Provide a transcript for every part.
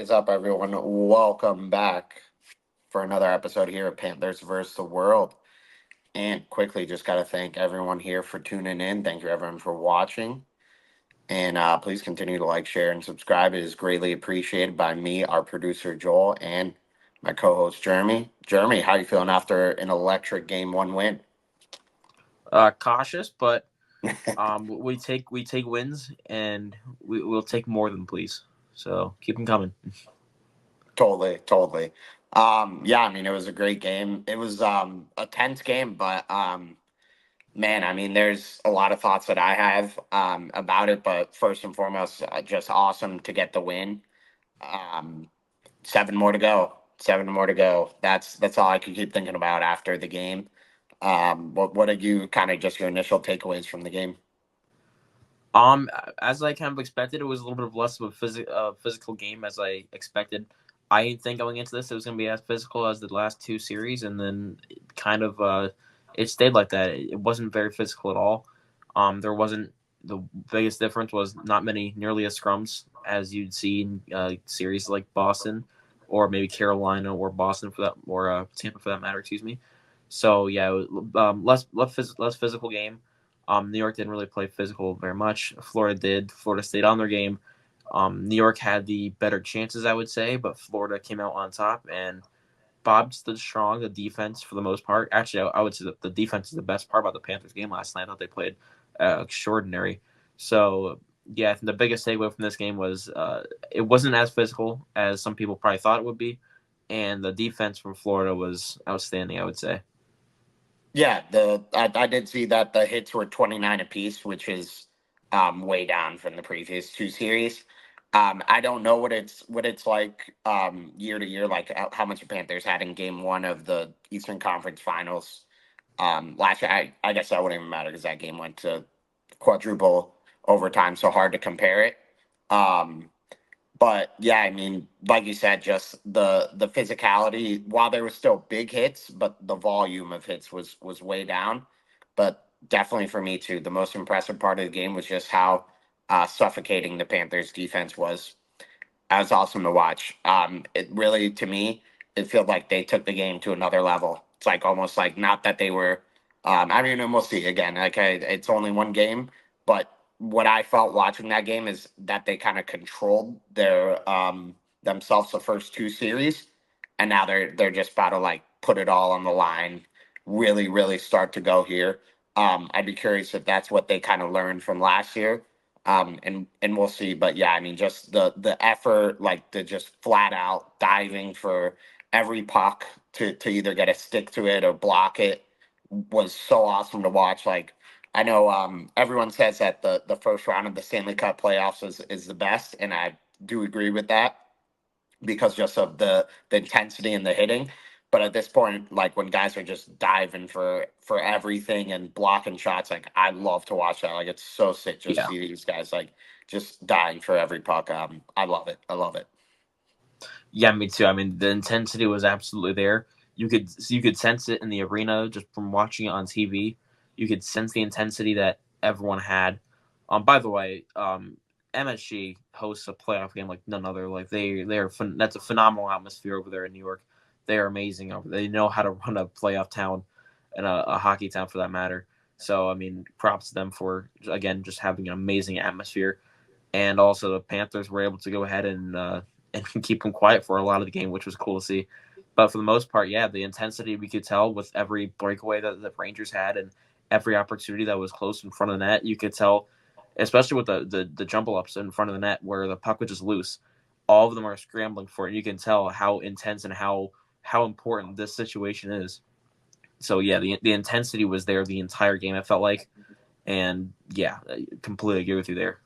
is up, everyone? Welcome back for another episode here of Panthers versus the World. And quickly, just got to thank everyone here for tuning in. Thank you, everyone, for watching. And please continue to like, share, and subscribe. It is greatly appreciated by me, our producer, Joel, and my co host, Jeremy. Jeremy, how you feeling after an electric game one win? Cautious, but we take wins, and we'll take more than please. So keep them coming. Totally. Yeah, I mean, it was a great game. It was a tense game, but man, I mean, there's a lot of thoughts that I have about it, but first and foremost, just awesome to get the win. Um, seven more to go. Seven more to go. That's all I could keep thinking about after the game. What are you kind of just your initial takeaways from the game? Um, as I kind of expected, it was a little bit of less of a physical game as I expected. I didn't think going into this it was going to be as physical as the last two series, and then it stayed like that. It wasn't very physical at all. There wasn't the biggest difference was not many nearly as scrums as you'd see in series like Boston, or maybe Carolina or Boston for that, or Tampa for that matter. Excuse me. So yeah, it was, less physical game. New York didn't really play physical very much. Florida did. Florida stayed on their game. New York had the better chances, I would say, but Florida came out on top, and Bob stood strong. The defense, for the most part, actually, I would say that the defense is the best part about the Panthers game last night. I thought they played extraordinary. So, yeah, I think the biggest takeaway from this game was it wasn't as physical as some people probably thought it would be, and the defense from Florida was outstanding, I would say. Yeah, I did see that the hits were 29 apiece, which is way down from the previous two series. I don't know what it's like year to year, like how much the Panthers had in game one of the Eastern Conference Finals last year. I guess that wouldn't even matter because that game went to quadruple overtime, so hard to compare it. Um, but yeah, I mean, like you said, just the physicality. While there were still big hits, but the volume of hits was way down. But definitely for me too, the most impressive part of the game was just how suffocating the Panthers defense was. That was awesome to watch. It really, to me, it felt like they took the game to another level. It's like almost like not that they were. I mean, and we'll see again. Like it's only one game, but what I felt watching that game is that they kind of controlled their themselves the first two series, and now they're just about to like put it all on the line. Really start to go here. I'd be curious if that's what they kind of learned from last year, and we'll see. But yeah, I mean, just the effort, like the just flat out diving for every puck to either get a stick to it or block it was so awesome to watch. Like I know everyone says that the first round of the Stanley Cup playoffs is the best, and I do agree with that because just of the intensity and the hitting. But at this point, like when guys are just diving for everything and blocking shots, like I love to watch that. Like it's so sick just Yeah. see these guys like just dying for every puck. I love it. I love it. Yeah, me too. I mean, the intensity was absolutely there. You could sense it in the arena just from watching it on TV. You could sense the intensity that everyone had. By the way, MSG hosts a playoff game like none other. Like that's a phenomenal atmosphere over there in New York. They are amazing over there. They know how to run a playoff town and a hockey town for that matter. So I mean, props to them for again just having an amazing atmosphere. And also the Panthers were able to go ahead and keep them quiet for a lot of the game, which was cool to see. But for the most part, yeah, the intensity we could tell with every breakaway that the Rangers had and every opportunity that was close in front of the net, you could tell, especially with the jumble ups in front of the net where the puck was just loose. All of them are scrambling for it. You can tell how intense and how important this situation is. So yeah, the intensity was there the entire game. It felt like, and yeah, I completely agree with you there.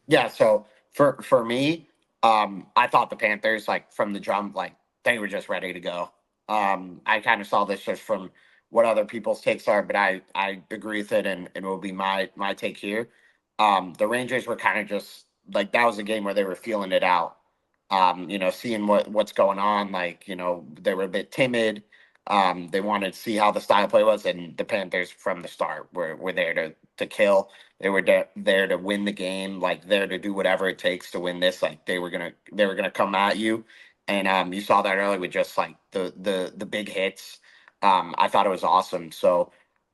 Yeah, so for me, I thought the Panthers like from the jump, like they were just ready to go. I kind of saw this just from what other people's takes are, but I agree with it, and will be my take here. The Rangers were kind of just like that was a game where they were feeling it out. Seeing what's going on, like they were a bit timid. They wanted to see how the style play was, and the Panthers from the start were there to kill. They were there to win the game, like there to do whatever it takes to win this. Like they were gonna come at you, and you saw that early with just like the big hits. I thought it was awesome. So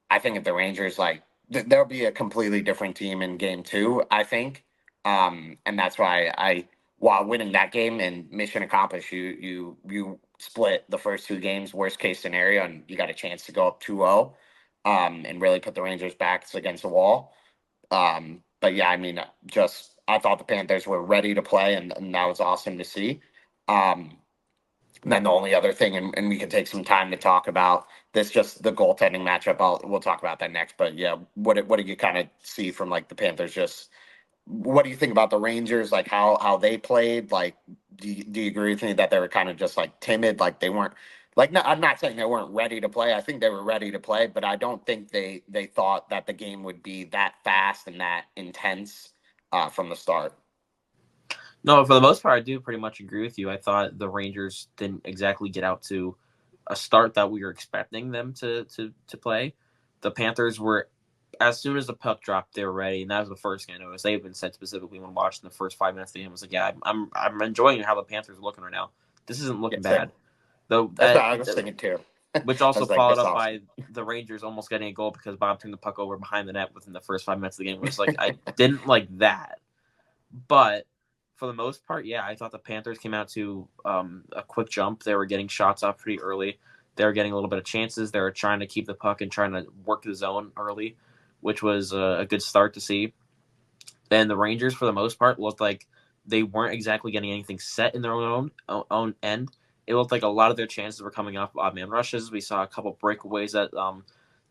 I think if the Rangers like there'll be a completely different team in game two, I think. And that's why I while winning that game and mission accomplished, you split the first two games, worst case scenario, and you got a chance to go up 2-0 and really put the Rangers backs against the wall. But yeah, I mean, just I thought the Panthers were ready to play, and that was awesome to see. Um, and then the only other thing, and we can take some time to talk about this, just the goaltending matchup. We'll talk about that next. But yeah, what did you kind of see from like the Panthers? Just what do you think about the Rangers? Like how they played? Like do you agree with me that they were kind of just like timid? Like they weren't like no, I'm not saying they weren't ready to play. I think they were ready to play, but I don't think they thought that the game would be that fast and that intense from the start. No, for the most part, I do pretty much agree with you. I thought the Rangers didn't exactly get out to a start that we were expecting them to play. The Panthers were, as soon as the puck dropped, they were ready, and that was the first thing I noticed. They even said specifically when watching the first 5 minutes of the game, I was like, "Yeah, I'm enjoying how the Panthers are looking right now. This isn't Yeah, looking same. bad." Though That's what that, I was thinking too. which I also was like, followed this up awesome. by the Rangers almost getting a goal because Bob turned the puck over behind the net within the first 5 minutes of the game. Was like I didn't like that, but for the most part, yeah, I thought the Panthers came out to a quick jump. They were getting shots off pretty early. They were getting a little bit of chances. They were trying to keep the puck and trying to work the zone early, which was a good start to see. And the Rangers, for the most part, looked like they weren't exactly getting anything set in their own end. It looked like a lot of their chances were coming off odd man rushes. We saw a couple breakaways that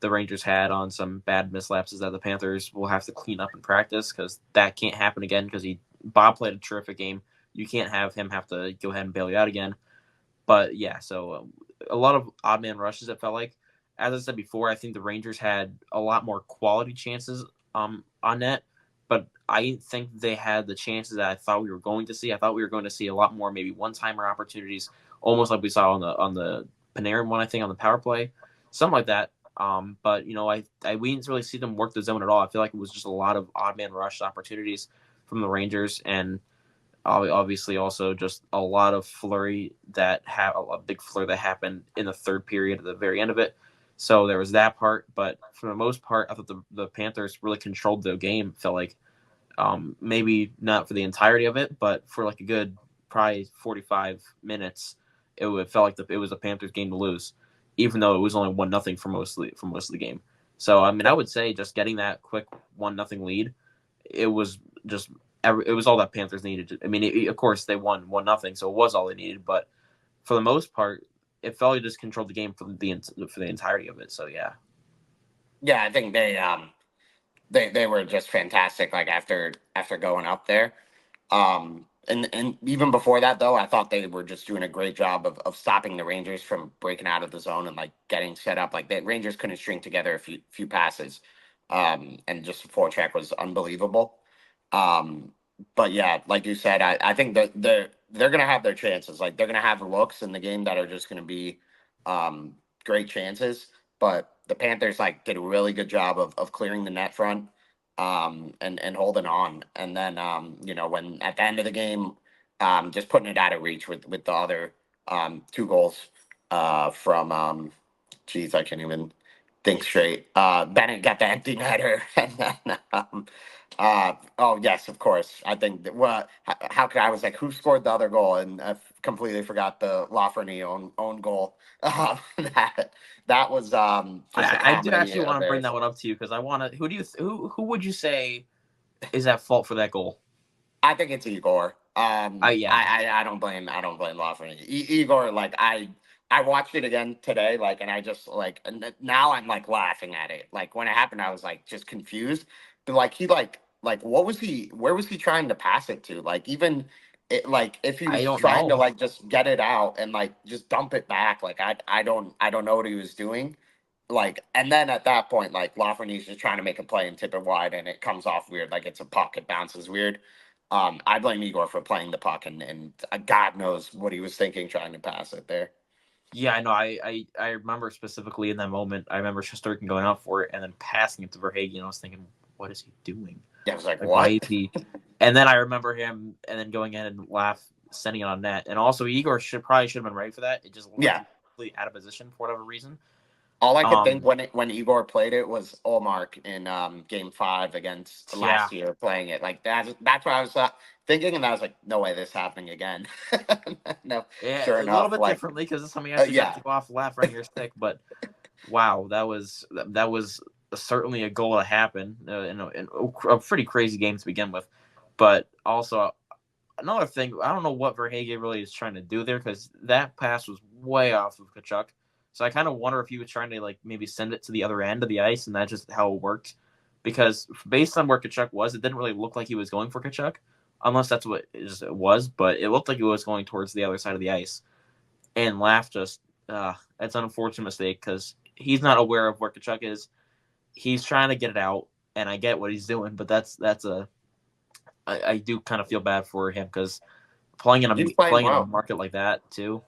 the Rangers had on some bad mislapses that the Panthers will have to clean up in practice because that can't happen again because Bob played a terrific game. You can't have him have to go ahead and bail you out again. But yeah, so a lot of odd man rushes. It felt like, as I said before, I think the Rangers had a lot more quality chances on net, but I didn't think they had the chances that I thought we were going to see. I thought we were going to see a lot more maybe one timer opportunities, almost like we saw on the Panarin one, I think, on the power play, something like that. But I we didn't really see them work the zone at all. I feel like it was just a lot of odd man rush opportunities from the Rangers, and obviously also just a lot of flurry that a big flurry that happened in the third period at the very end of it. So there was that part, but for the most part, I thought the Panthers really controlled the game. Felt like maybe not for the entirety of it, but for like a good probably 45 minutes, felt like it was a Panthers game to lose, even though it was only 1-0 for most of the game. So I mean, I would say just getting that quick 1-0 lead, it was just it was all that Panthers needed. I mean, of course they won 1-0, so it was all they needed. But for the most part, it felt like just controlled the game for the entirety of it. So yeah. Yeah, I think they were just fantastic. Like after going up there, and even before that though, I thought they were just doing a great job of stopping the Rangers from breaking out of the zone and like getting set up. Like the Rangers couldn't string together a few passes, and just the forecheck was unbelievable. Um, but yeah, like you said, I think that they're gonna have their chances. Like they're gonna have looks in the game that are just gonna be um, great chances. But the Panthers like did a really good job of clearing the net front and holding on. And then when at the end of the game, just putting it out of reach with the other two goals from geez, I can't even think straight. Bennett got the empty netter, and then oh yes, of course. I think that well, how could I was like, who scored the other goal, and I completely forgot the Lafreniere own goal. That was just a I do comedy actually want of to bring that errors. one up to you because I want to. Who would you say is at fault for that goal? I think it's Igor. Yeah, I don't blame Lafreniere. Igor, like I watched it again today, like, and I just like and now I'm like laughing at it. Like when it happened, I was like just confused. But like he like what was he? Where was he trying to pass it to? Like even it like if he I was don't trying to know. like just get it out and like just dump it back, like I don't know what he was doing. Like and then at that point, like Lafreniere's just trying to make a play and tip it wide, and it comes off weird, like it's a puck, it bounces weird. I blame Igor for playing the puck, and God knows what he was thinking trying to pass it there. Yeah, I know. I remember specifically in that moment. I remember Shesterkin going out for it and then passing it to Verhagen. I was thinking, what is he doing? Yeah, I was like, Like, why what? is he? And then I remember him and then going in and sending it on net. And also Igor should have been ready for that. It just looked like he Yeah. was completely out of position for whatever reason. All I could think Um, when Igor played it was Olmark in Game 5 against yeah, last year playing it like that. That's what I was thinking, and I was like, no way, this happening again. No, yeah, sure a little enough, bit like differently because this time he actually got yeah, to go off left right here stick. But wow, that was certainly a goal to happen in a pretty crazy game to begin with. But also another thing, I don't know what Verhaeghe really is trying to do there because that pass was way off of Kachuk. So I kind of wonder if he was trying to like maybe send it to the other end of the ice, and that's just how it worked. Because based on where Kachuk was, it didn't really look like he was going for Kachuk, unless that's what it was. But it looked like he was going towards the other side of the ice. And Laugh just, that's an unfortunate mistake because he's not aware of where Kachuk is. He's trying to get it out, and I get what he's doing, but I do kind of feel bad for him because he's playing playing in a well. market like that too.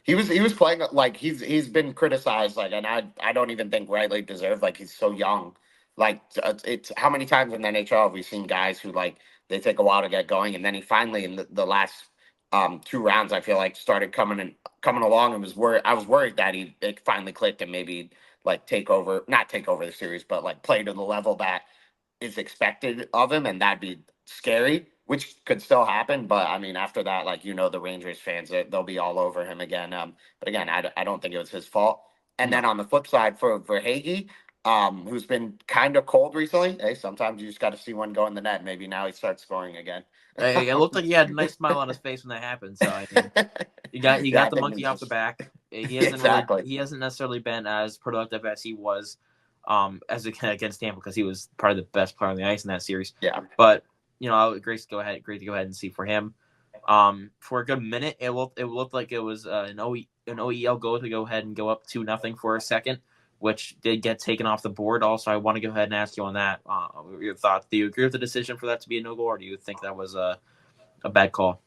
He was playing like he's been criticized like, and I don't even think rightly deserved. Like he's so young. Like it's how many times in the NHL have we seen guys who like they take a while to get going, and then he finally in the last two rounds I feel like started coming along and I was worried that he it finally clicked and maybe like not take over the series, but like play to the level that is expected of him, and that'd be scary, which could still happen. But I mean, after that, like the Rangers fans, they'll be all over him again. But again, I don't think it was his fault. And then No, on the flip side for Hagee, who's been kind of cold recently, hey, sometimes you just got to see one go in the net. Maybe now he starts scoring again. it looked like he had a nice smile on his face when that happened. So I mean, he Yeah, I got the think monkey it's off the just back. exactly. He hasn't necessarily been as productive as he was as against Tampa because he was probably the best player on the ice in that series. Yeah. But great to go ahead and see for him. For a good minute, it looked like it was an OEL goal to go ahead and go up 2-0 for a second, which did get taken off the board. Also, I want to go ahead and ask you on that. Your thoughts? Do you agree with the decision for that to be a no goal, or do you think that was a bad call?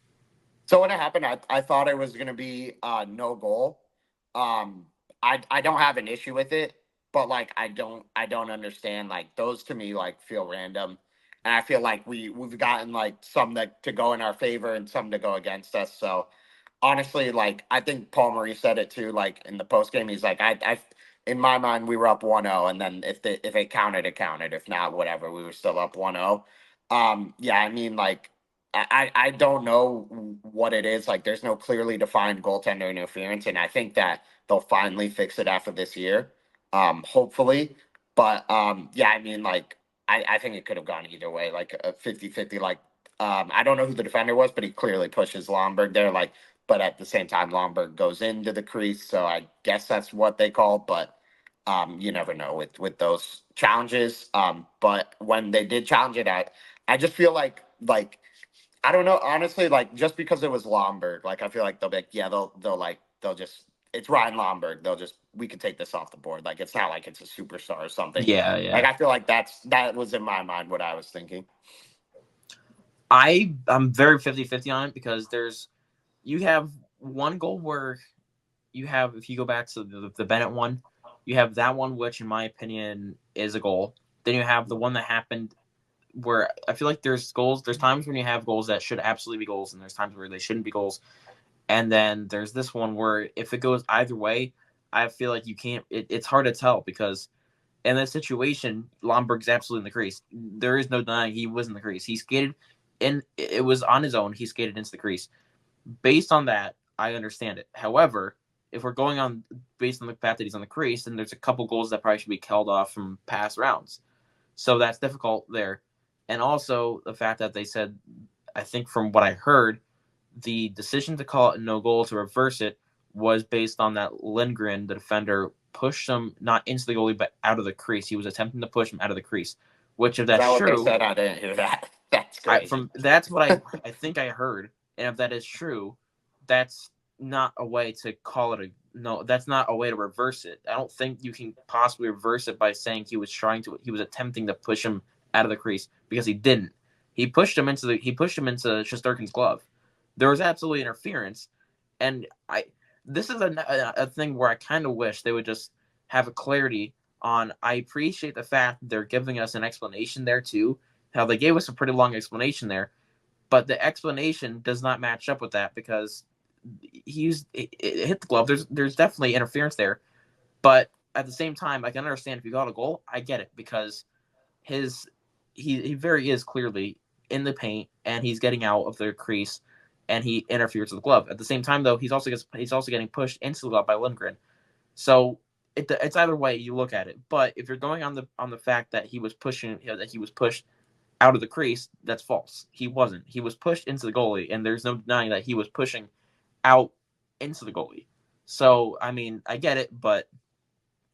So when it happened, I thought it was gonna be no goal. Um, I don't have an issue with it, but like I don't understand like those to me like feel random, and I feel like we've gotten like some that to go in our favor and some to go against us. So honestly, like I think Paul Marie said it too. Like in the post game, he's like I in my mind we were up 1-0, and then if it counted, it counted. If not, whatever, we were still up 1-0. Yeah, I mean like I don't know what it is. Like, there's no clearly defined goaltender interference, and I think that they'll finally fix it after this year, hopefully. But yeah, I mean, like, I think it could have gone either way, like a 50-50. Like, I don't know who the defender was, but he clearly pushes Lomberg there. Like, but at the same time, Lomberg goes into the crease, so I guess that's what they call. But you never know with those challenges. But when they did challenge it, I just feel like I don't know, honestly, like just because it was Lomberg, like I feel like they'll be like, yeah, they'll just it's Ryan Lomberg. They'll just we can take this off the board. Like it's not like it's a superstar or something. Yeah, Like yeah. I feel like that was in my mind what I was thinking. I'm very 50-50 on it because you have one goal where you have if you go back to the Bennett one, you have that one which in my opinion is a goal. Then you have the one that happened where I feel like there's times when you have goals that should absolutely be goals and there's times where they shouldn't be goals. And then there's this one where if it goes either way, I feel like you can't it's hard to tell because in this situation, Lomberg's absolutely in the crease. There is no denying he was in the crease. He skated and it was on his own. He skated into the crease. Based on that, I understand it. However, if we're going on based on the fact that he's on the crease, then there's a couple goals that probably should be called off from past rounds. So that's difficult there. And also the fact that they said, I think from what I heard, the decision to call it no goal to reverse it was based on that Lindgren, the defender, pushed him not into the goalie but out of the crease. He was attempting to push him out of the crease. Which, if Is that's that what they true, said? I didn't hear that. That's crazy. that's what I think I heard, and if that is true, that's not a way to call it a no. That's not a way to reverse it. I don't think you can possibly reverse it by saying he was attempting to push him out of the crease because he didn't. He pushed him into Shesterkin's glove. There was absolutely interference, and I this is a thing where I kind of wish they would just have a clarity on. I appreciate the fact that they're giving us an explanation there too. How they gave us a pretty long explanation there, but the explanation does not match up with that because it hit the glove. There's definitely interference there, but at the same time, I can understand if you got a goal, I get it because his he very is clearly in the paint and he's getting out of the crease and he interferes with the glove. At the same time, though, he's also getting pushed into the glove by Lindgren. So it's either way you look at it. But if you're going on the fact that he was that he was pushed out of the crease, that's false. He wasn't. He was pushed into the goalie, and there's no denying that he was pushing out into the goalie. So I mean, I get it, but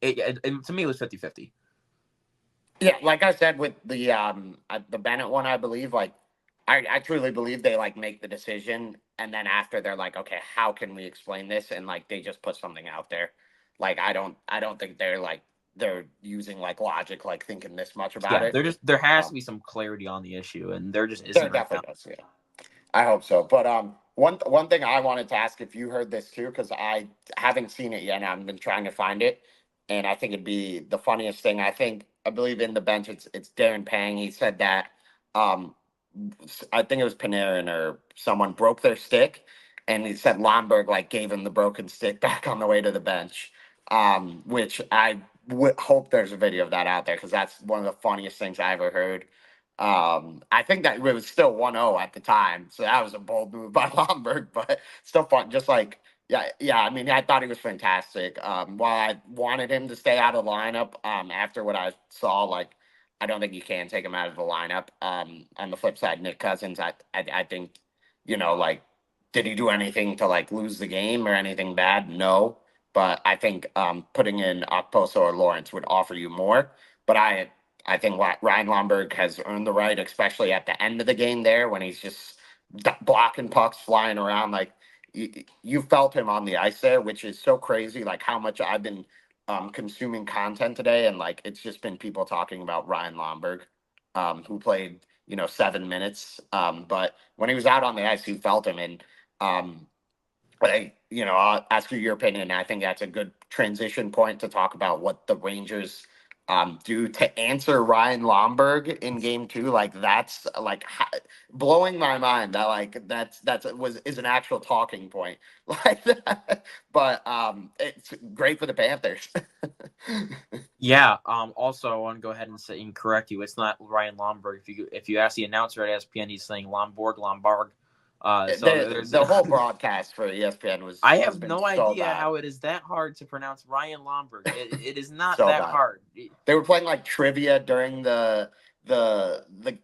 to me it was 50-50. Yeah, like I said with the Bennett one, I believe like I truly believe they like make the decision and then after they're like, okay, how can we explain this? And like they just put something out there. Like I don't think they're using like logic, like thinking this much about Yeah, it. there has to Um, be some clarity on the issue, and there just there isn't right now. definitely does, yeah. I hope so. But one thing I wanted to ask if you heard this too, because I haven't seen it yet. And I've been trying to find it, and I think it'd be the funniest thing. I believe in the bench it's Darren Pang. He said that um I think it was Panarin or someone broke their stick, and he said Lomberg like gave him the broken stick back on the way to the bench. Which I would hope there's a video of that out there because that's one of the funniest things I ever heard. I think that it was still 1-0 at the time, so that was a bold move by Lomberg, but still fun. Just like yeah. I mean, I thought he was fantastic. While I wanted him to stay out of the lineup, after what I saw, like I don't think you can take him out of the lineup. On the flip side, Nick Cousins, I think, like, did he do anything to like lose the game or anything bad? No, but I think putting in Okposo or Lawrence would offer you more. But I think Ryan Lomberg has earned the right, especially at the end of the game there when he's just blocking pucks, flying around. Like you felt him on the ice there, which is so crazy. Like how much I've been consuming content today, and like it's just been people talking about Ryan Lomberg, who played 7 minutes. But when he was out on the ice, you felt him, and um, I'll ask you your opinion. I think that's a good transition point to talk about what the Rangers do to answer Ryan Lomberg in game two. Like that's like blowing my mind that like is an actual talking point like that. But it's great for the Panthers. Yeah. Also, I want to go ahead and say and correct you. It's not Ryan Lomberg. If you ask the announcer at ESPN, he's saying Lombard. So there's. The whole broadcast for ESPN I has have been no so idea bad, how it is that hard to pronounce Ryan Lomberg. It is not so that bad. hard. They were playing like trivia during the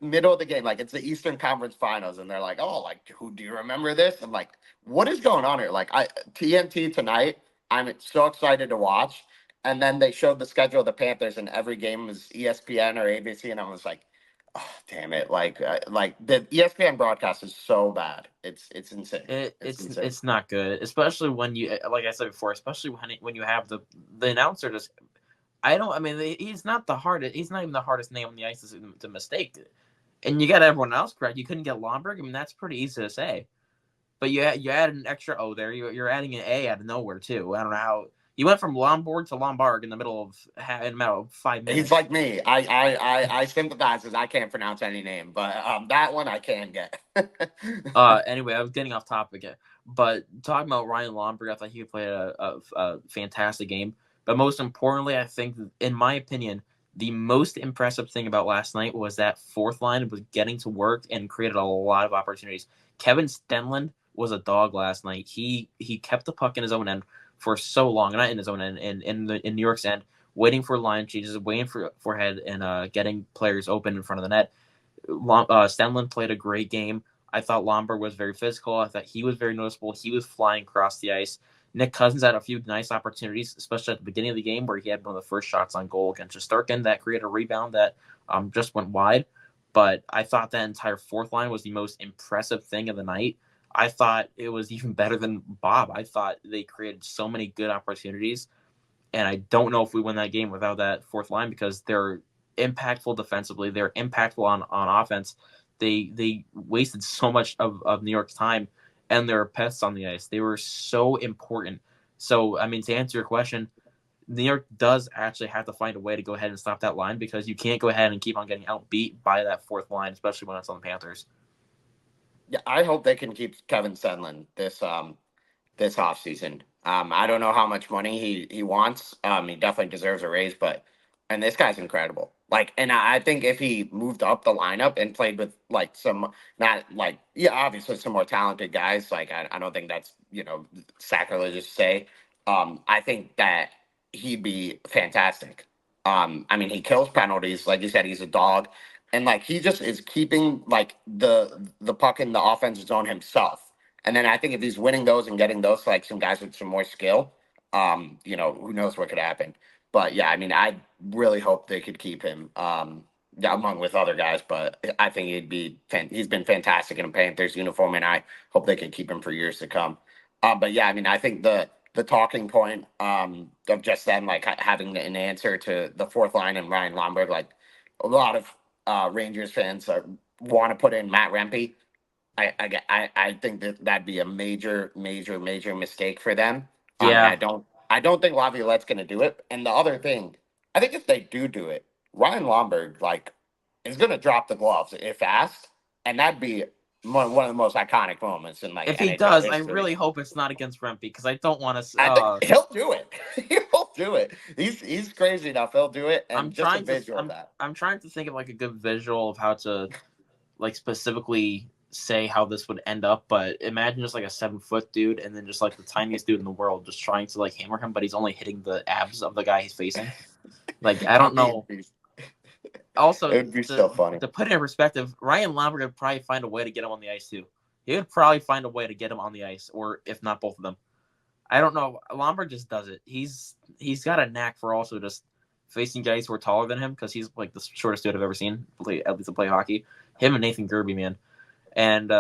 middle of the game, like it's the Eastern Conference Finals, and they're like, "Oh, like who do you remember this?" I'm like, "What is going on here?" Like I TNT tonight, I'm so excited to watch. And then they showed the schedule of the Panthers, and every game was ESPN or ABC, and I was like, "Oh, damn it!" Like the ESPN broadcast is so bad. It's insane. It, It's it's insane. it's not good, especially when you like I said before, especially when you have the announcer just. I don't. I mean, he's not the hardest. He's not even the hardest name on the ice to mistake. And you got everyone else correct. You couldn't get Lomberg. I mean, that's pretty easy to say. But you added an extra O there. You're adding an A out of nowhere too. I don't know how you went from Lombard to Lombard in the middle of 5 minutes. He's like me. I sympathize because I can't pronounce any name, but that one I can get. Anyway, I was getting off topic, but talking about Ryan Lomberg, I thought he played a fantastic game. But most importantly, I think, in my opinion, the most impressive thing about last night was that fourth line was getting to work and created a lot of opportunities. Kevin Stenlund was a dog last night. He kept the puck in his own end for so long, not in his own end, in New York's end, waiting for line changes, waiting for head, and getting players open in front of the net. Stenlund played a great game. I thought Lomberg was very physical. I thought he was very noticeable. He was flying across the ice. Nick Cousins had a few nice opportunities, especially at the beginning of the game where he had one of the first shots on goal against Shesterkin that created a rebound that just went wide. But I thought that entire fourth line was the most impressive thing of the night. I thought it was even better than Bob. I thought they created so many good opportunities, and I don't know if we win that game without that fourth line because they're impactful defensively. They're impactful on offense. They wasted so much of New York's time, and they're pests on the ice. They were so important So, I mean, to answer your question, New York does actually have to find a way to go ahead and stop that line because you can't go ahead and keep on getting outbeat by that fourth line, especially when it's on the Panthers. Yeah, I hope they can keep Kevin Senlin this offseason. I don't know how much money he wants. He definitely deserves a raise, but and this guy's incredible. Like, and I think if he moved up the lineup and played with like some not like yeah, obviously some more talented guys. Like, I don't think that's sacrilegious to say. I think that he'd be fantastic. I mean, he kills penalties. Like you said, he's a dog, and like he just is keeping like the puck in the offensive zone himself. And then I think if he's winning those and getting those to like some guys with some more skill, who knows what could happen. But yeah, I mean, I really hope they could keep him, yeah, among with other guys. But I think he's been fantastic in a Panthers uniform, and I hope they can keep him for years to come. But yeah, I mean, I think the talking point of just them like having an answer to the fourth line and Ryan Lomberg, like a lot of Rangers fans want to put in Matt Rempe. I think that that'd be a major mistake for them. And Yeah, I don't think Laviolette's going to do it. And the other thing, I think if they do it, Ryan Lomberg like is going to drop the gloves if asked, and that'd be one of the most iconic moments in like if he NHL does, I history. really hope it's not against Rempe because I don't want to. I think he'll do it. He'll do it. He's crazy enough. He'll do it, I'm and just a trying to. visual of that. I'm trying to think of like a good visual of how to like specifically say how this would end up, but imagine just like a 7-foot dude and then just like the tiniest dude in the world just trying to like hammer him, but he's only hitting the abs of the guy he's facing. Like I don't That'd be know. Also, it would be so funny. to put it in perspective, Ryan Lomberg would probably find a way to get him on the ice too. He would probably find a way to get him on the ice, or if not both of them. I don't know. Lomberg just does it. He's got a knack for also just facing guys who are taller than him because he's like the shortest dude I've ever seen play at least to play hockey. Him and Nathan Gerby, man, and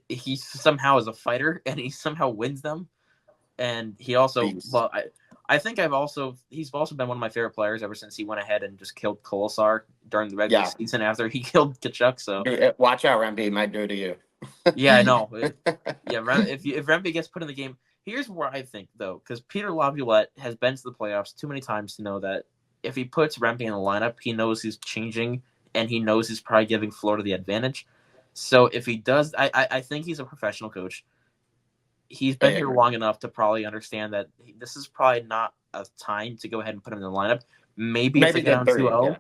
he somehow is a fighter and he somehow wins them. And he also, Beast. well, I think he's also been one of my favorite players ever since he went ahead and just killed Kolosar during the regular Yeah. season after he killed Kachuk. So Dude, watch out, Rempe might do it to you. yeah, I know. Yeah, if Rempe gets put in the game, here's where I think though, because Peter Laviolette has been to the playoffs too many times to know that if he puts Rempe in the lineup, he knows he's changing and he knows he's probably giving Florida the advantage. So if he does, I think he's a professional coach. He's I been here agree. long enough to probably understand that this is probably not a time to go ahead and put him in the lineup. Maybe if they Maybe go game down two three. zero, Yeah. Yeah.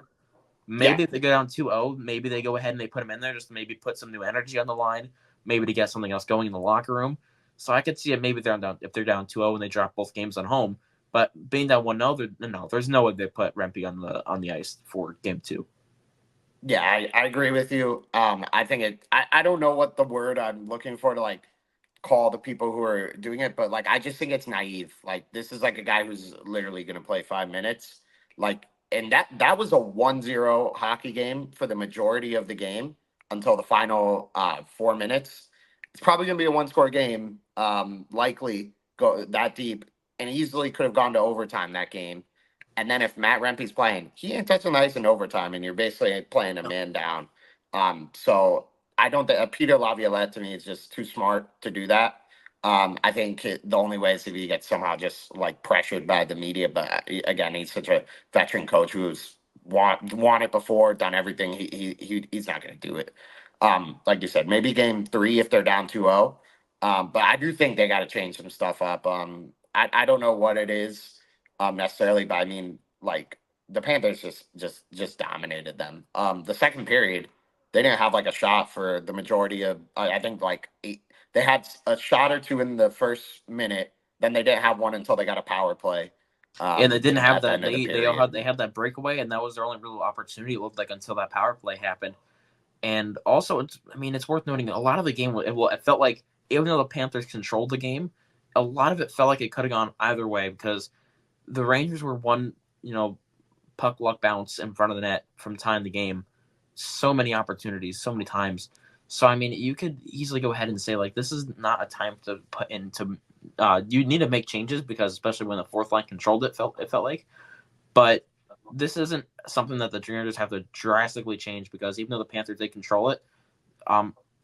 maybe if they go down 2-0, maybe they go ahead and they put him in there just to maybe put some new energy on the line, maybe to get something else going in the locker room. So I could see it maybe they're down if they're down 2-0 and they drop both games on home. But being down 1-0, no, there's no way they put Rempe on the ice for game two. Yeah, I agree with you. I think I don't know what the word I'm looking for to like call the people who are doing it, but like I just think it's naive. Like this is like a guy who's literally gonna play 5 minutes. Like and that was a 1-0 hockey game for the majority of the game until the final 4 minutes. It's probably gonna be a one-score game, likely go that deep, and easily could have gone to overtime that game. And then if Matt Rempe's playing, he ain't touching the ice in overtime, and you're basically playing a man down. So I don't think Peter Laviolette to me is just too smart to do that. I think the only way is if he gets somehow just like pressured by the media. But again, he's such a veteran coach who's won it before, done everything. He's not going to do it. Like you said, maybe game three if they're down 2-0. But I do think they got to change some stuff up. I don't know what it is necessarily, but I mean, like the Panthers just dominated them. The second period, they didn't have like a shot for the majority of. I think like eight. They had a shot or two in the first minute. Then they didn't have one until they got a power play. And they didn't have At the that. end of the They all period. had that breakaway, and that was their only real opportunity. It looked like until that power play happened. And also, it's worth noting a lot of the game. It felt like even though the Panthers controlled the game, a lot of it felt like it could have gone either way because the Rangers were one, puck luck bounce in front of the net from time the game. So many opportunities, so many times. So I mean, you could easily go ahead and say like this is not a time to put into. You need to make changes because especially when the fourth line controlled it felt like. But this isn't something that the Rangers have to drastically change because even though the Panthers did control it,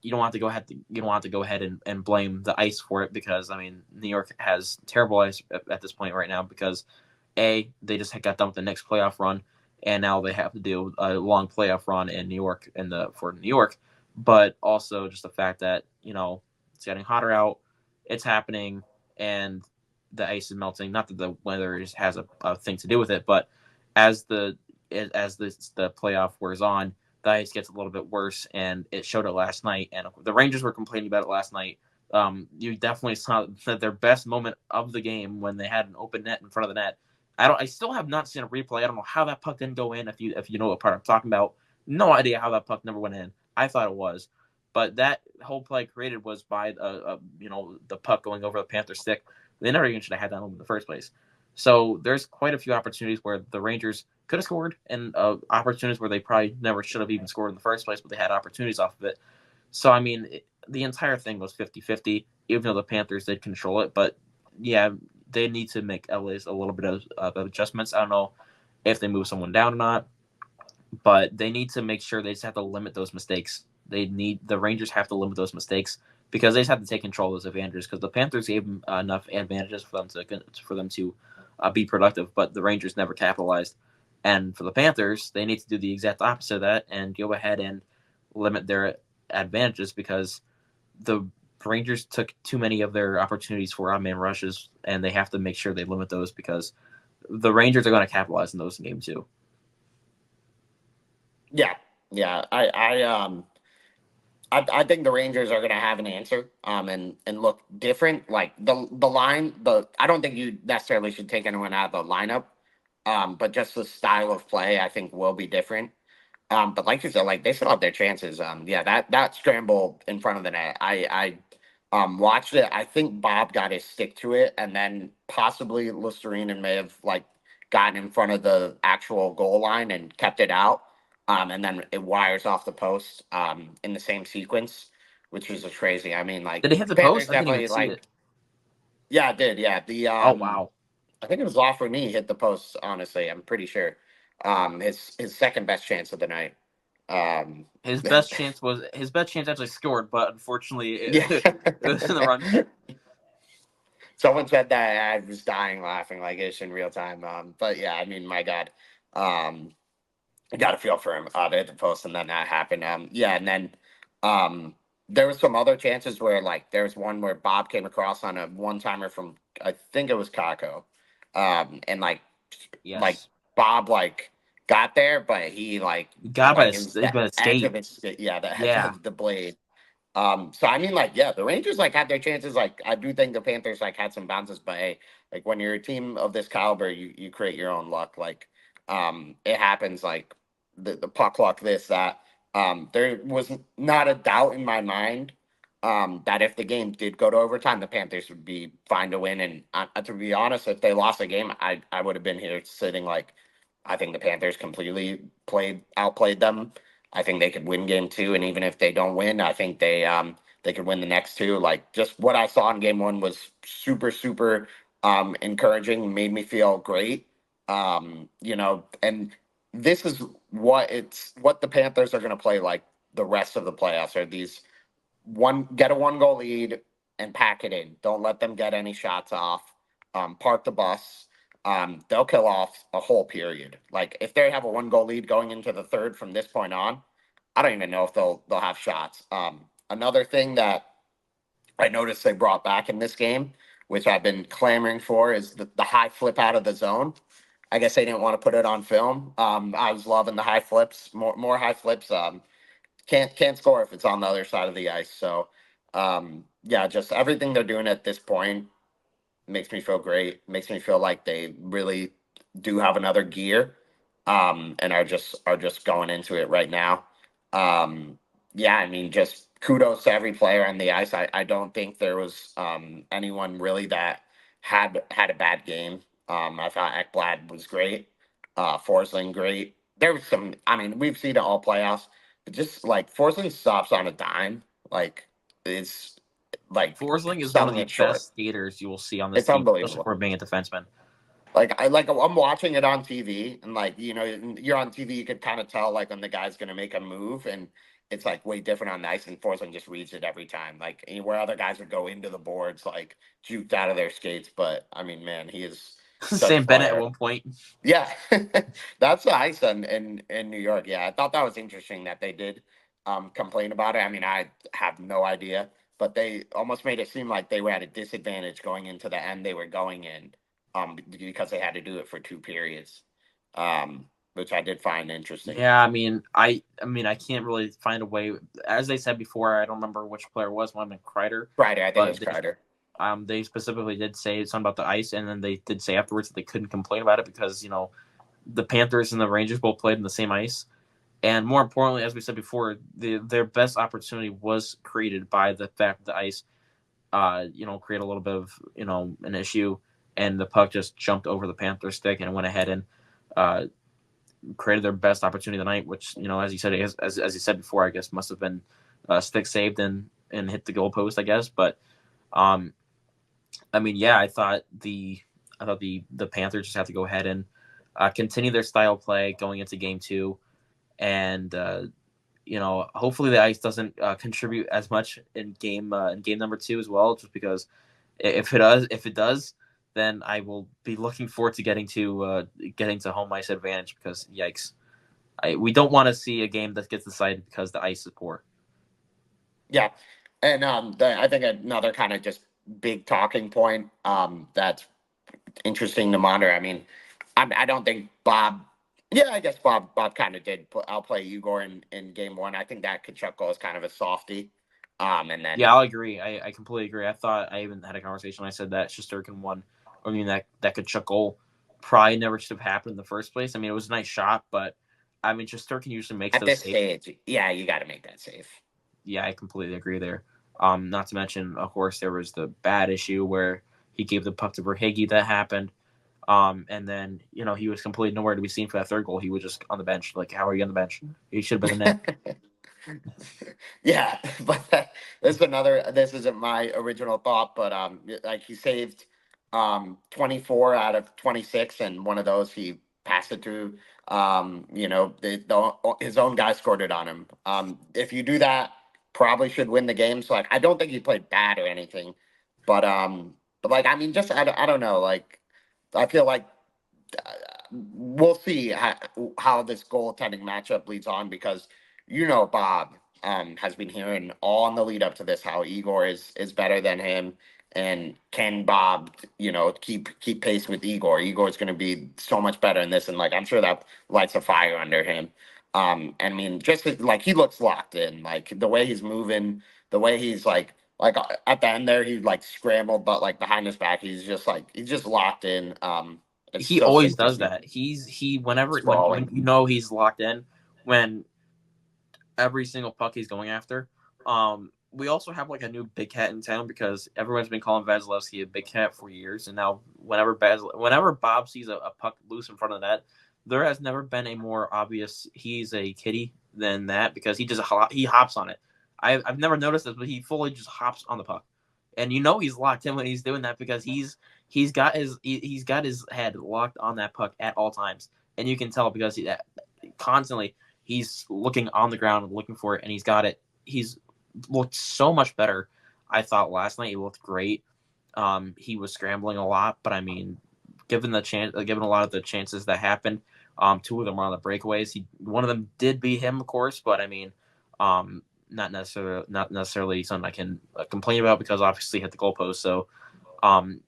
you don't have to go ahead. You don't have to go ahead and blame the ice for it because I mean New York has terrible ice at this point right now because they just got done with the next playoff run, and now they have to do a long playoff run in New York for New York, but also just the fact that it's getting hotter out, it's happening, and the ice is melting. Not that the weather has a thing to do with it, but as the playoff wears on, the ice gets a little bit worse, and it showed it last night. And the Rangers were complaining about it last night. You definitely saw that their best moment of the game when they had an open net in front of the net. I still have not seen a replay. I don't know how that puck didn't go in. If you know what part I'm talking about, no idea how that puck never went in. I thought it was, but that whole play created was by the puck going over the Panther stick. They never even should have had that in the first place. So there's quite a few opportunities where the Rangers could have scored, and opportunities where they probably never should have even scored in the first place, but they had opportunities off of it. So I mean, the entire thing was 50-50, even though the Panthers did control it. But yeah, they need to make at least a little bit of adjustments. I don't know if they move someone down or not, but they need to make sure they just have to limit those mistakes. The Rangers have to limit those mistakes because they just have to take control of those advantages. Because the Panthers gave them enough advantages for them to be productive, but the Rangers never capitalized. And for the Panthers, they need to do the exact opposite of that and go ahead and limit their advantages because the Rangers took too many of their opportunities for odd man rushes, and they have to make sure they limit those because the Rangers are going to capitalize in those in game two. Yeah, yeah. I think the Rangers are going to have an answer, and look different. Like the line, I don't think you necessarily should take anyone out of the lineup, but just the style of play, I think, will be different. But like you said, like they still have their chances. Yeah, that scramble in front of the net, I watched it. I think Bob got his stick to it, and then possibly Listerine may have like gotten in front of the actual goal line and kept it out. And then it wires off the post in the same sequence, which was just crazy. I mean, like Did they hit the the Panthers post? I didn't even definitely see like, it. yeah, it did. Yeah, the Oh wow. I think it was Lafreniere hit the post. Honestly, I'm pretty sure. His second best chance of the night. Um, His best chance actually scored, but unfortunately yeah. it was in the run. Someone said that I was dying laughing like it's in real time. But yeah, I mean, my God, um, I got to feel for him. They hit the post and then that happened. Yeah, and then um, there was some other chances where like there was one where Bob came across on a one timer from I think it was Kako, and like Yes, Bob like got there, but he he got by like it was the his edge of skate. his yeah the edge Yeah, of the blade. So I mean, like, yeah, the Rangers like had their chances. Like, I do think the Panthers like had some bounces, but hey, like when you're a team of this caliber, you create your own luck. Like, it happens. Like the puck luck, this that. There was not a doubt in my mind that if the game did go to overtime, the Panthers would be fine to win. And to be honest, if they lost the game, I would have been here sitting like, I think the Panthers completely outplayed them. I think they could win game two, and even if they don't win, I think they could win the next two. Like just what I saw in game one was super encouraging, made me feel great. And this is what the Panthers are going to play like the rest of the playoffs are these get a one goal lead and pack it in. Don't let them get any shots off. Park the bus. They'll kill off a whole period. Like if they have a one goal lead going into the third from this point on, I don't even know if they'll have shots. Another thing that I noticed they brought back in this game, which I've been clamoring for, is the high flip out of the zone. I guess they didn't want to put it on film. I was loving the high flips, more high flips. Can't score if it's on the other side of the ice. So yeah, just everything they're doing at this point makes me feel great. Makes me feel like they really do have another gear, and are just going into it right now. Um, yeah, I mean, just kudos to every player on the ice. I don't think there was anyone really that had a bad game. I thought Ekblad was great. Forsling great. There was some. I mean, we've seen it all playoffs, but just like Forsling stops on a dime, like it's like Forsling is one of selling the it short. best skaters you will see on this It's team, especially unbelievable. for being a defenseman. I'm watching it on TV, and you're on TV, you could kind of tell like when the guy's gonna make a move, and it's like way different on the ice, and Forsland just reads it every time. Like where other guys would go into the boards like juked out of their skates, but I mean, man, he is such Sam Bennett at fire. one point. Yeah, that's the ice in New York. Yeah, I thought that was interesting that they did complain about it. I mean, I have no idea, but they almost made it seem like they were at a disadvantage going into the end they were going in, because they had to do it for two periods, which I did find interesting. Yeah, I mean, I can't really find a way. As they said before, I don't remember which player it was. One of Kreider, Kreider, I think it but was Kreider. they specifically did say something about the ice, and then they did say afterwards that they couldn't complain about it because the Panthers and the Rangers both played in the same ice, and more importantly, as we said before, their best opportunity was created by the fact that the ice, create a little bit of an issue, and the puck just jumped over the Panther stick and went ahead and uh, created their best opportunity of the night, which as you said, as you said before, I guess must have been stick saved and hit the goalpost, I guess. But um, I mean, yeah, I thought the Panthers just have to go ahead and continue their style of play going into game two, and hopefully the ice doesn't contribute as much in game number two as well, just because if it does, then I will be looking forward to getting to home ice advantage because yikes, we don't want to see a game that gets decided because the ice is poor. Yeah, and I think another kind of just big talking point that's interesting to monitor. I mean, I don't think Bob. Yeah, I guess Bob kind of did outplay Igor in game one. I think that Kachuk goal is kind of a softie. And Yeah, then I'll agree. I completely agree. I thought I even had a conversation. I said that Shesterkin won. I mean that Kachuk goal probably never should have happened in the first place. I mean it was a nice shot, but I mean Shesterkin usually makes at those this saves. stage, yeah, you got to make that save. Yeah, I completely agree there. Not to mention, of course, there was the bad issue where he gave the puck to Verhage that happened. And then he was completely nowhere to be seen for that third goal. He was just on the bench. Like, how are you on the bench? He should have been in net. Yeah, but this is another. This isn't my original thought, but like he saved 24 out of 26, and one of those he passed it to his own guy scored it on him. If you do that, probably should win the game. So like, I don't think he played bad or anything, but like I mean, just I don't know. Like I feel like we'll see how this goaltending matchup leads on because Bob has been hearing all in the lead up to this how Igor is better than him, and can Bob keep pace with Igor? Igor's going to be so much better in this, and like I'm sure that lights a fire under him. I mean, like he looks locked in, like the way he's moving, the way he's at the end there he like scrambled, but like behind his back he's just locked in. It's He so always sick to does see that. He whenever when sprawling. he's locked in, when every single puck he's going after. We also have like a new big cat in town because everyone's been calling Vasilevsky a big cat for years, and now whenever Bob sees a puck loose in front of the net, there has never been a more obvious he's a kitty than that because he hops on it. I've never noticed this, but he fully just hops on the puck, and he's locked in when he's doing that because he's got his head locked on that puck at all times, and you can tell because constantly he's looking on the ground and looking for it, and he's got it. He's looked so much better. I thought last night he looked great. He was scrambling a lot, but I mean, given given a lot of the chances that happened, two of them were on the breakaways. One of them did beat him, of course, but I mean, not necessarily something I can complain about because obviously he hit the goalpost. So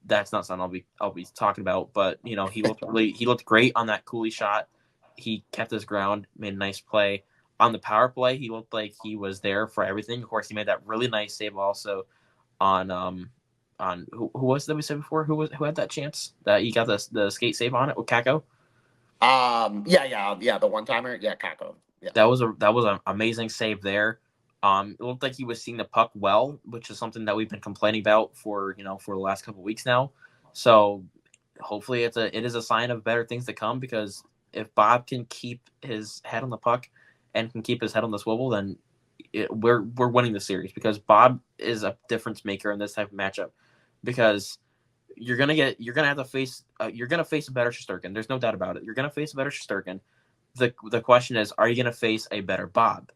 that's not something I'll be talking about. But he looked great on that Cooley shot. He kept his ground, made a nice play. On the power play, he looked like he was there for everything. Of course, he made that really nice save also on who was that we said before who had that chance that he got the skate save on it with Kako. Yeah, the one timer, yeah, Kako, yeah. That was an amazing save there. It looked like he was seeing the puck well, which is something that we've been complaining about for the last couple of weeks now. So hopefully it is a sign of better things to come because if Bob can keep his head on the puck and can keep his head on the swivel, then we're winning the series because Bob is a difference maker in this type of matchup. Because you're gonna have to face you're gonna face a better Shesterkin. There's no doubt about it. You're gonna face a better Shesterkin. The question is, are you gonna face a better Bob?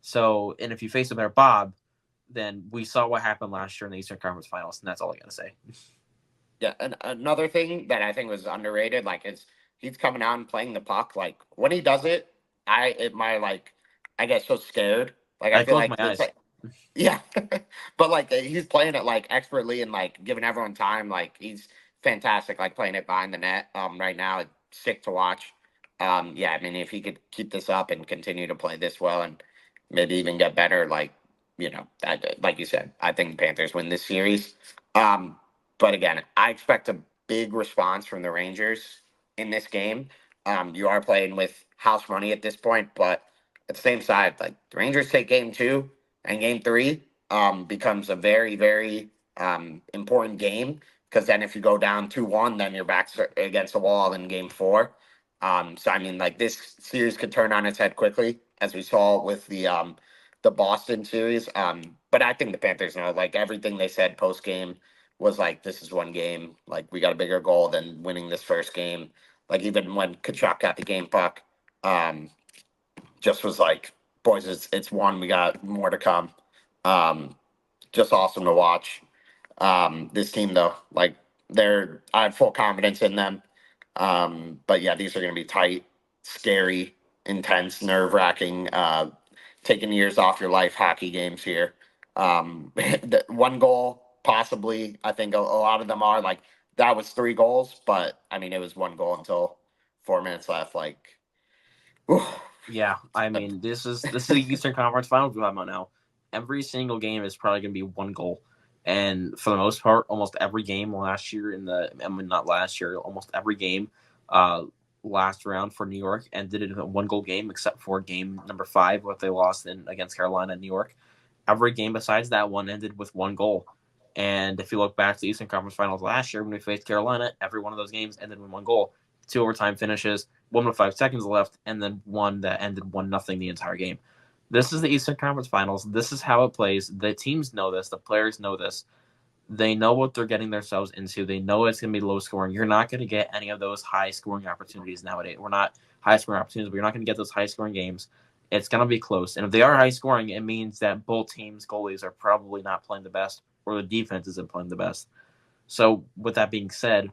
So, and if you face a better Bob, then we saw what happened last year in the Eastern Conference Finals, and that's all I gotta say. Yeah, and another thing that I think was underrated, like, is he's coming out and playing the puck. Like when he does it, I get so scared. Like I I feel closed my like it's eyes. like yeah, but like he's playing it like expertly and like giving everyone time. Like he's fantastic. Like playing it behind the net. Right now it's sick to watch. Yeah, I mean if he could keep this up and continue to play this well and maybe even get better, like like you said, I think the Panthers win this series. Um, but again, I expect a big response from the Rangers in this game. You are playing with house money at this point, but at the same side, like the Rangers take game two and game three becomes a very, very important game because then if you go down 2-1, then you're back against the wall in game four. So I mean, like this series could turn on its head quickly, as we saw with the Boston series. But I think the Panthers know, like everything they said post game was like, this is one game. Like we got a bigger goal than winning this first game. Like even when Kachuk got the game puck, um, just was like, boys, it's one. We got more to come. Um, just awesome to watch. This team though, like I have full confidence in them. But yeah, these are going to be tight, scary, intense, nerve wracking, taking years off your life hockey games here. The one goal, possibly. I think a lot of them are like that was 3 goals, but I mean it was one goal until 4 minutes left. Like, whew. Yeah, I mean, this is the Eastern Conference Finals we're talking about now. Every single game is probably going to be one goal, and for the most part, almost every game last year I mean, not last year, almost every game, uh, last round for New York ended in a one goal game, except for game number 5, what they lost in against Carolina and New York. Every game besides that one ended with one goal. And if you look back to the Eastern Conference Finals last year when we faced Carolina, every one of those games ended with one goal. 2 overtime finishes, 1 with 5 seconds left, and then one that ended 1-0 the entire game. This is the Eastern Conference Finals. This is how it plays. The teams know this. The players know this. They know what they're getting themselves into. They know it's going to be low scoring. You're not going to get any of those high scoring opportunities nowadays. We're not high scoring opportunities, but you're not going to get those high scoring games. It's going to be close. And if they are high scoring, it means that both teams' goalies are probably not playing the best or the defense isn't playing the best. So, with that being said,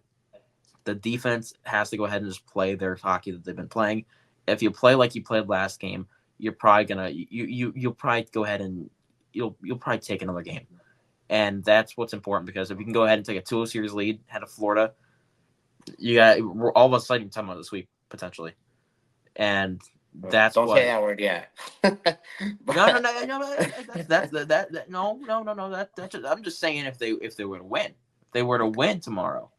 the defense has to go ahead and just play their hockey that they've been playing. If you play like you played last game, you're probably gonna you'll probably go ahead and you'll probably take another game, and that's what's important because if you can go ahead and take a 2-0 series lead ahead of Florida, you got we're all of a sudden talking about this week potentially, and that's Don't say what. that word yet. No, no, But no, no, no. That no, no, no, no. I'm just saying if they were to win, if they were to win tomorrow,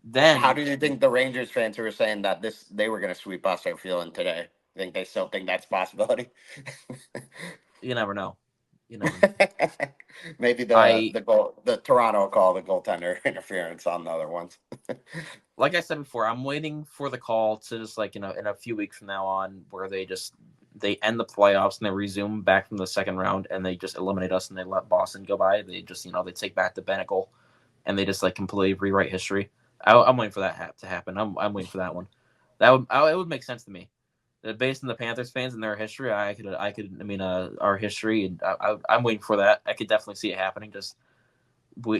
how then do you think the Rangers fans who were saying that they were going to sweep us are feeling today? Think they still think that's a possibility? you never know. You never know. Maybe I the Toronto call the goaltender interference on the other ones. like I said before, I'm waiting for the call to just like in a few weeks from now on where they end the playoffs and they resume back from the second round and they just eliminate us and they let Boston go by. They just they take back the Pinnacle and they just like completely rewrite history. I'm waiting for that to happen. I'm waiting for that one. It would make sense to me. Based on the Panthers fans and their history, I mean our history and I'm waiting for that. I could definitely see it happening. Just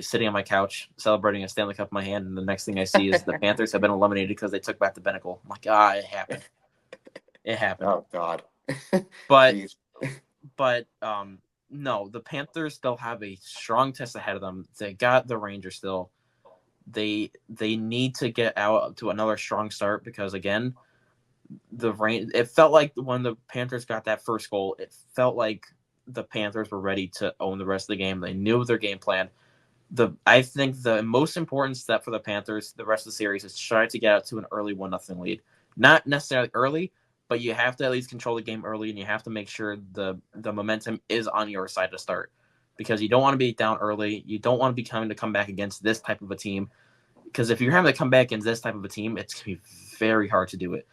sitting on my couch celebrating a Stanley Cup in my hand, and the next thing I see is the Panthers have been eliminated because they took back the Pinnacle. I'm like, it happened. It happened. Oh God. But Jeez. no, the Panthers still have a strong test ahead of them. They got the Rangers still. They need to get out to another strong start because again, the rain. It felt like when the Panthers got that first goal, it felt like the Panthers were ready to own the rest of the game. They knew their game plan. I think the most important step for the Panthers the rest of the series is to try to get out to an early 1-0 lead. Not necessarily early, but you have to at least control the game early, and you have to make sure the momentum is on your side to start because you don't want to be down early. You don't want to be having to come back against this type of a team because if you're having to come back against this type of a team, it's gonna be very hard to do it.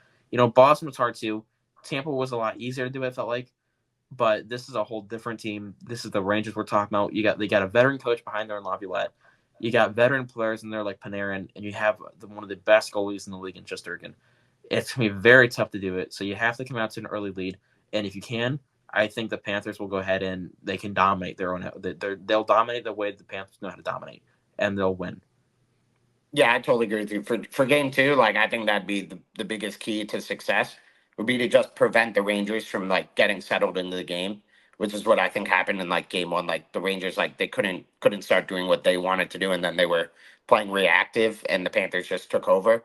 Boston was hard too. Tampa was a lot easier to do. It felt like, but this is a whole different team. This is the Rangers we're talking about. They got a veteran coach behind there in Laviolette. You got veteran players in there like Panarin, and you have one of the best goalies in the league in Shesterkin. It's going to be very tough to do it. So you have to come out to an early lead. And if you can, I think the Panthers will go ahead and they can dominate their own. They'll dominate the way the Panthers know how to dominate, and they'll win. Yeah, I totally agree with you. For game two, like I think that'd be the biggest key to success would be to just prevent the Rangers from like getting settled into the game, which is what I think happened in like game one. Like the Rangers, like they couldn't start doing what they wanted to do, and then they were playing reactive, and the Panthers just took over.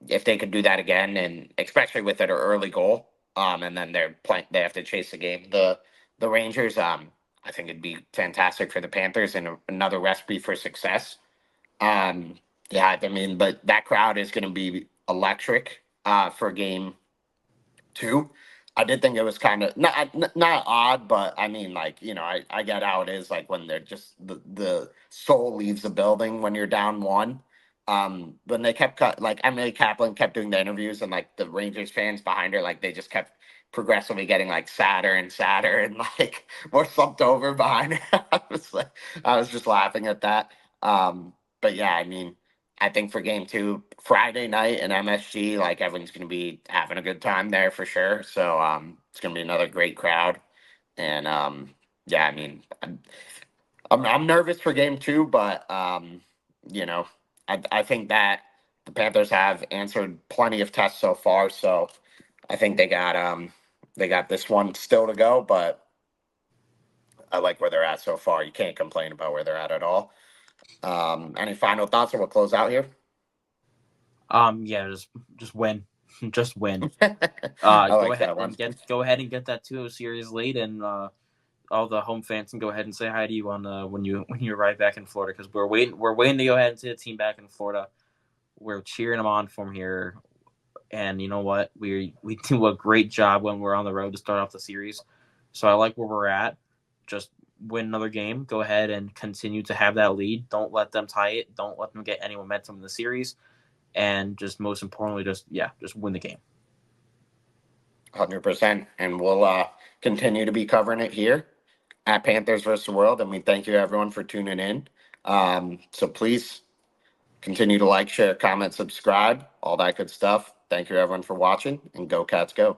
If they could do that again, and especially with an early goal, and then they have to chase the game. The Rangers, I think it'd be fantastic for the Panthers and another recipe for success. um, yeah, I mean, but that crowd is going to be electric for game two. I did think it was kind of not odd, but I mean, like I get how it is. Like when they're just the soul leaves the building when you're down one. When they kept like Emily Kaplan kept doing the interviews, and like the Rangers fans behind her, like they just kept progressively getting like sadder and sadder and like more slumped over behind her. I was just laughing at that. But yeah, I mean, I think for game two, Friday night in MSG, like everyone's going to be having a good time there for sure. So it's going to be another great crowd. And yeah, I mean, I'm nervous for game two, but you know, I think that the Panthers have answered plenty of tests so far. So I think they got this one still to go, but I like where they're at so far. You can't complain about where they're at all. Any final thoughts, or we'll close out here? Yeah, just win, just win. I like that one. Go ahead and get that 2-0 series late, and all the home fans can go ahead and say hi to you on when you arrive back in Florida, because we're waiting to go ahead and see the team back in Florida. We're cheering them on from here, and you know what? We do a great job when we're on the road to start off the series. So I like where we're at. Just win another game. Go ahead and continue to have that lead. Don't let them tie it. Don't let them get any momentum in the series. And just most importantly, just win the game. 100%. And we'll continue to be covering it here at Panthers versus the World. And we thank you everyone for tuning in. So please continue to like, share, comment, subscribe, all that good stuff. Thank you everyone for watching, and go Cats go.